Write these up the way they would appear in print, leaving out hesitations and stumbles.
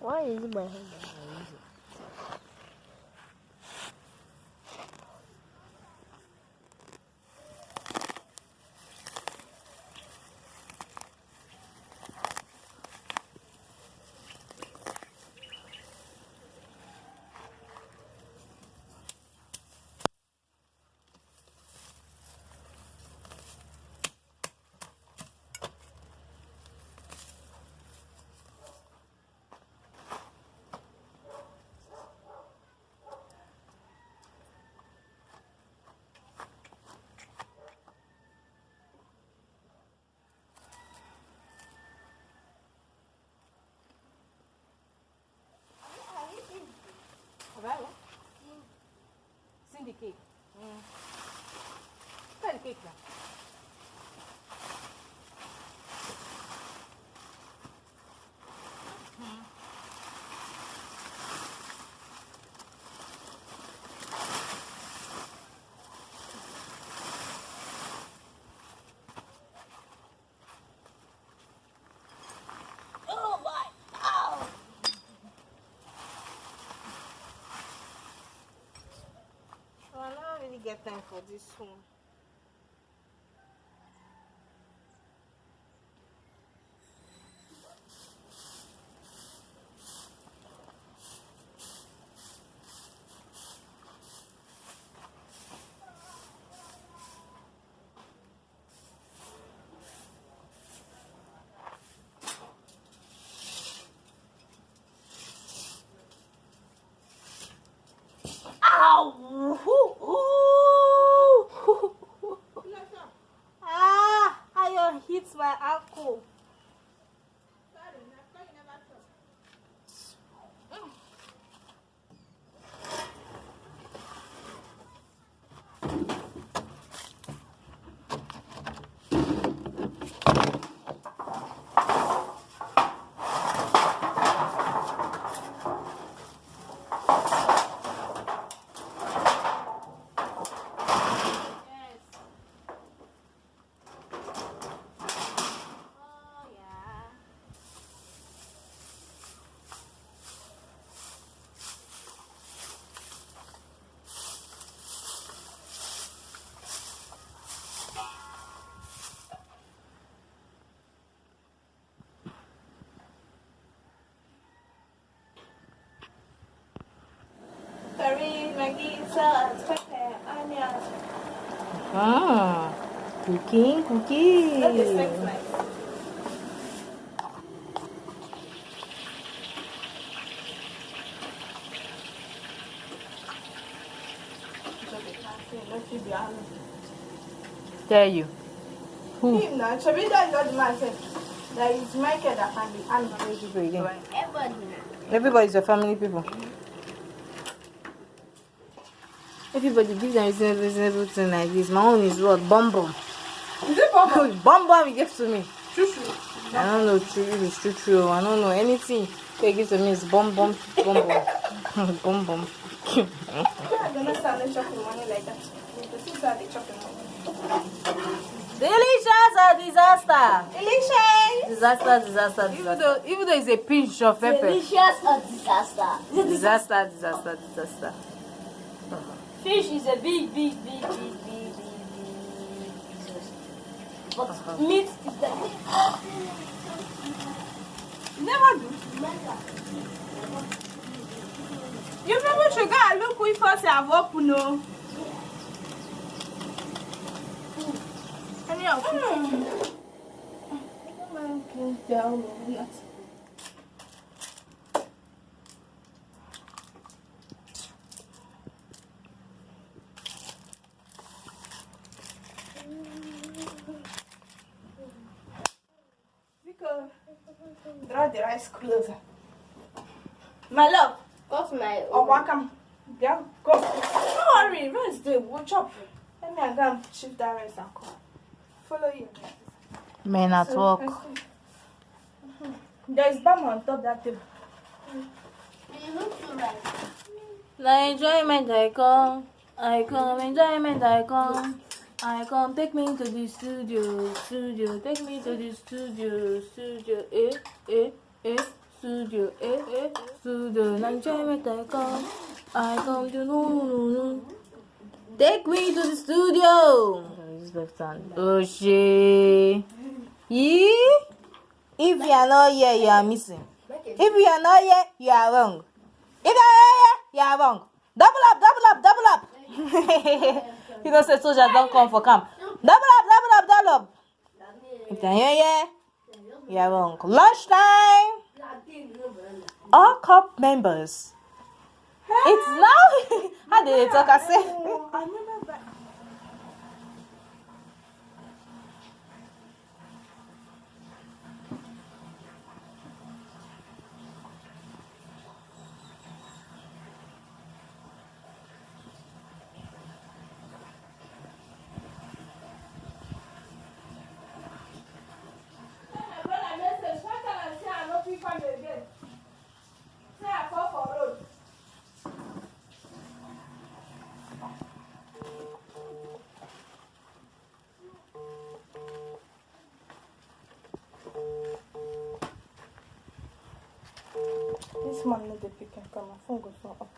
Why is it my hand? See the cake. Tell the cake now. Oh my! Ow! Oh, I don't really get time for this one. Ow! Ah! Iron hits my ankle. Curry, Maggi, salt, pepper, onions. Ah, cooking. That is nice. Tell you. Who? Him now, Chabi that is not the man said. That is Michael that can be animal. People again. Everybody. Everybody's your family people. Everybody give them reasonable thing like this. My own is what? Bum bum. Is it Papa? Bum bum he gave to me. True. I don't know if it's true. I don't know anything they give to me is bum bum. Bum bum. I don't understand them chopping money like that. The things that they chopping money. Delicious or disaster? Delicious. Disaster. Even though it's a pinch of pepper. Delicious or disaster? Disaster. Fish is a big business. But meat is the Never do. You people should go and look with us have open no. Any of you? Down or not. Draw the rice closer. My love. What's my Oh, welcome. Yeah, go. Don't worry, rice there. We'll chop. Let me go and shift that rice and come. Follow you. Men at work. There is bam on top that table. You look so right. The enjoyment I come, enjoyment I come, take me to the studio, take me to the studio, studio, studio. Now enjoyment I come. I come to no. Take me to the studio. Use left hand. Oh shit. If you are not here, you are missing. If you are not here, you are wrong. If you are here, you are wrong. Double up, double up, double up. You don't say soldiers don't come for camp. Double up, double up, double up. If you are here, you are wrong. Lunchtime. All cup members. It's now. How did they talk? I say. I never buy. This man no dey pick and come. My phone go so up.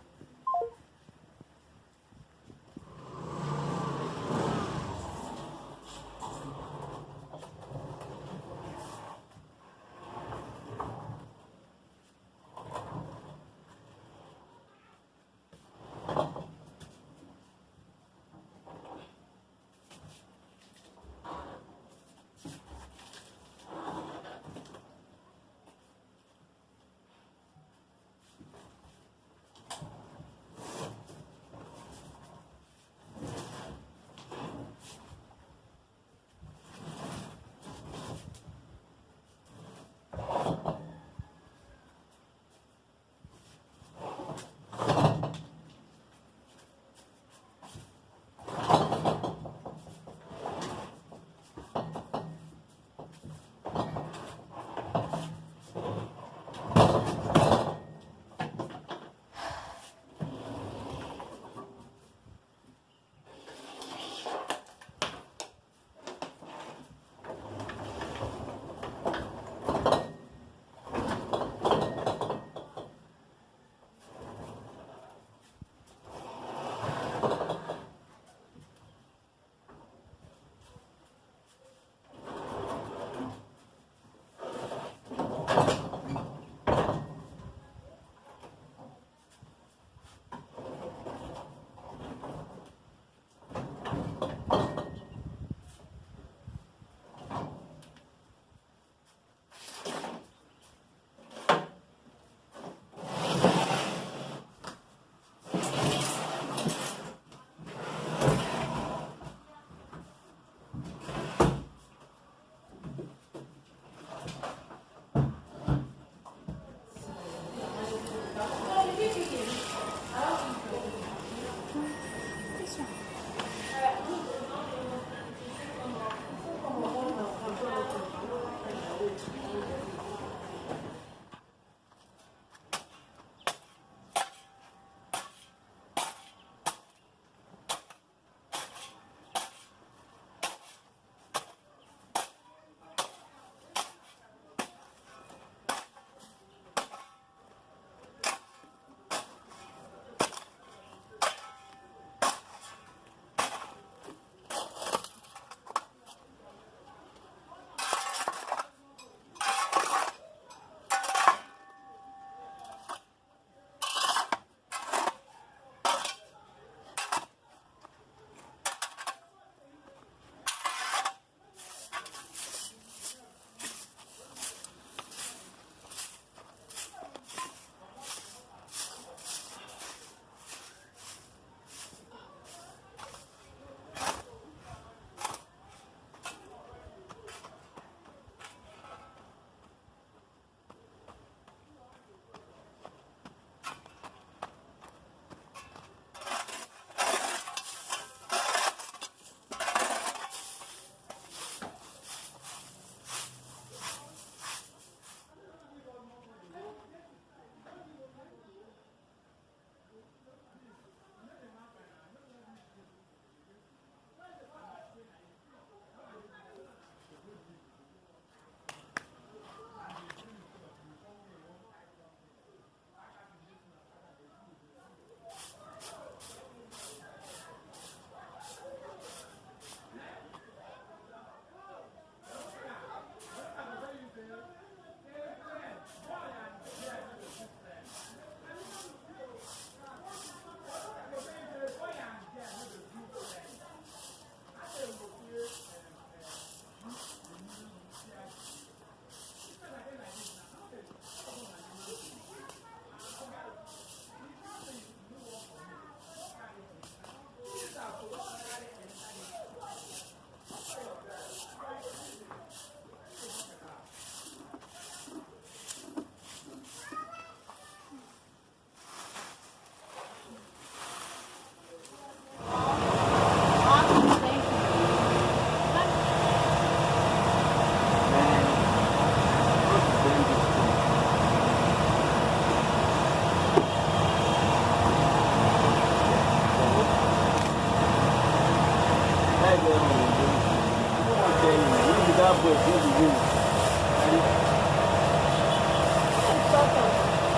boy, bring the room.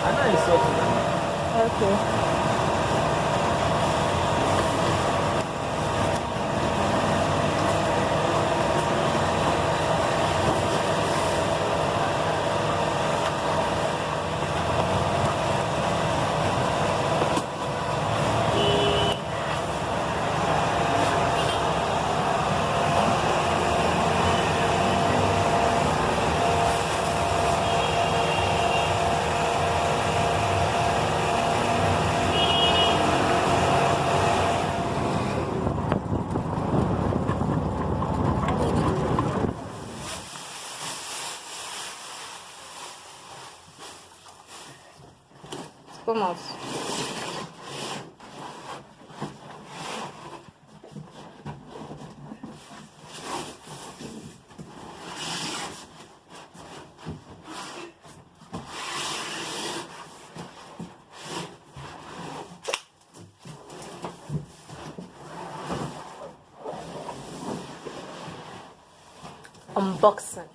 I'm not insulting them. Okay. Come out. Unboxing.